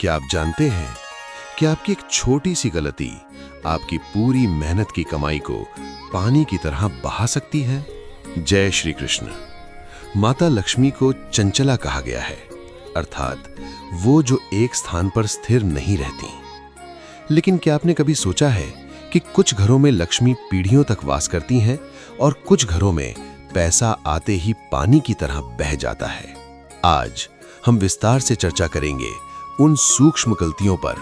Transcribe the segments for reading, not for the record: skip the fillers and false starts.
क्या आप जानते हैं कि आपकी एक छोटी सी गलती आपकी पूरी मेहनत की कमाई को पानी की तरह बहा सकती है? जय श्री कृष्ण। माता लक्ष्मी को चंचला कहा गया है, अर्थात वो जो एक स्थान पर स्थिर नहीं रहती। लेकिन क्या आपने कभी सोचा है कि कुछ घरों में लक्ष्मी पीढ़ियों तक वास करती हैं और कुछ घरों में पैसा आते ही पानी की तरह बह जाता है? आज हम विस्तार से चर्चा करेंगे उन सूक्ष्म गलतियों पर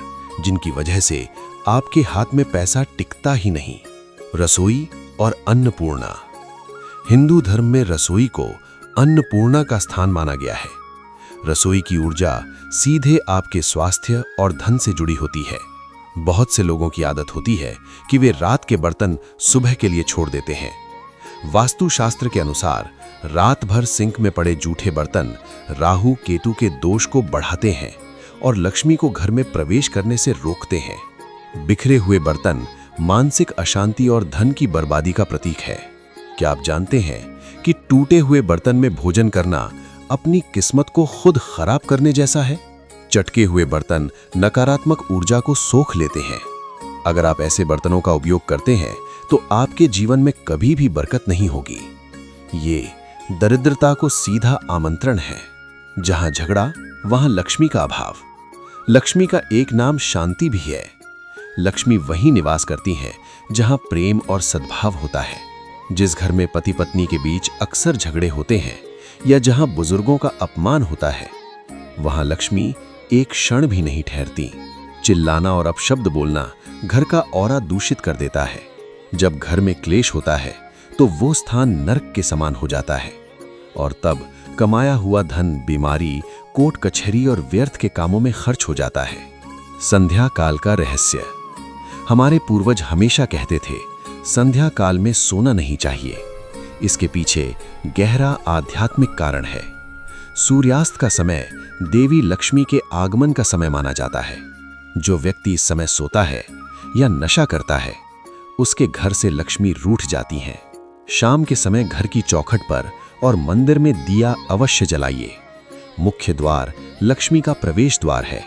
जिनकी वजह से आपके हाथ में पैसा टिकता ही नहीं। रसोई और अन्नपूर्णा। हिंदू धर्म में रसोई को अन्नपूर्णा का स्थान माना गया है। रसोई की ऊर्जा सीधे आपके स्वास्थ्य और धन से जुड़ी होती है। बहुत से लोगों की आदत होती है कि वे रात के बर्तन सुबह के लिए छोड़ देते हैं। वास्तुशास्त्र के अनुसार रात भर सिंक में पड़े जूठे बर्तन राहु केतु के दोष को बढ़ाते हैं और लक्ष्मी को घर में प्रवेश करने से रोकते हैं। बिखरे हुए बर्तन मानसिक अशांति और धन की बर्बादी का प्रतीक है। क्या आप जानते हैं कि टूटे हुए बर्तन में भोजन करना अपनी किस्मत को खुद खराब करने जैसा है? चटके हुए बर्तन नकारात्मक ऊर्जा को सोख लेते हैं। अगर आप ऐसे बर्तनों का उपयोग करते हैं तो आपके जीवन में कभी भी बरकत नहीं होगी। ये दरिद्रता को सीधा आमंत्रण है। जहां झगड़ा वहां लक्ष्मी का अभाव। लक्ष्मी का एक नाम शांति भी है। लक्ष्मी वहीं निवास करती हैं जहां प्रेम और सद्भाव होता है। जिस घर में पति पत्नी के बीच अक्सर झगड़े होते हैं या जहां बुजुर्गों का अपमान होता है, वहां लक्ष्मी एक क्षण भी नहीं ठहरती। चिल्लाना और अपशब्द बोलना घर का ऑरा दूषित कर देता है। जब घर में क्लेश होता है तो वो स्थान नरक के समान हो जाता है और तब कमाया हुआ धन बीमारी, कोर्ट कचहरी और व्यर्थ के कामों में खर्च हो जाता है। संध्या काल का रहस्य। हमारे पूर्वज हमेशा कहते थे, संध्या काल में सोना नहीं चाहिए। इसके पीछे गहरा आध्यात्मिक कारण है। सूर्यास्त का समय देवी लक्ष्मी के आगमन का समय माना जाता है। जो व्यक्ति इस समय सोता है या नशा करता है, उसके घर से लक्ष्मी रूठ जाती हैं। शाम के समय घर की चौखट पर और मंदिर में दिया अवश्य जलाइए। मुख्य द्वार लक्ष्मी का प्रवेश द्वार है।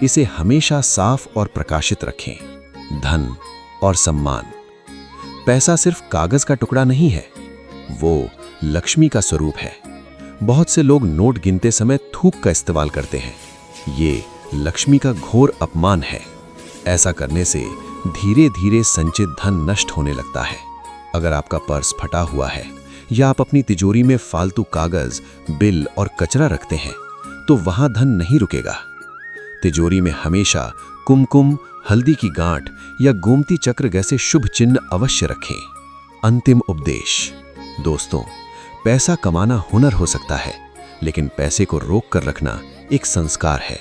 इसे हमेशा साफ और प्रकाशित रखें। धन और सम्मान। पैसा सिर्फ कागज का टुकड़ा नहीं है, वो लक्ष्मी का स्वरूप है। बहुत से लोग नोट गिनते समय थूक का इस्तेमाल करते हैं। ये लक्ष्मी का घोर अपमान है। ऐसा करने से धीरे धीरे संचित धन नष्ट होने लगता है। अगर आपका पर्स फटा हुआ है या आप अपनी तिजोरी में फालतू कागज, बिल और कचरा रखते हैं तो वहां धन नहीं रुकेगा। तिजोरी में हमेशा कुमकुम, हल्दी की गांठ या गोमती चक्र जैसे शुभ चिन्ह अवश्य रखें। अंतिम उपदेश। दोस्तों, पैसा कमाना हुनर हो सकता है, लेकिन पैसे को रोक कर रखना एक संस्कार है।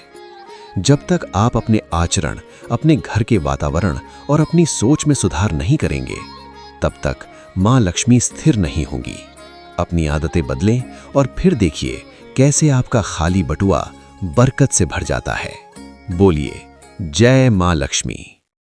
जब तक आप अपने आचरण, अपने घर के वातावरण और अपनी सोच में सुधार नहीं करेंगे, तब तक मां लक्ष्मी स्थिर नहीं होंगी। अपनी आदतें बदलें और फिर देखिए कैसे आपका खाली बटुआ बरकत से भर जाता है। बोलिए जय मां लक्ष्मी।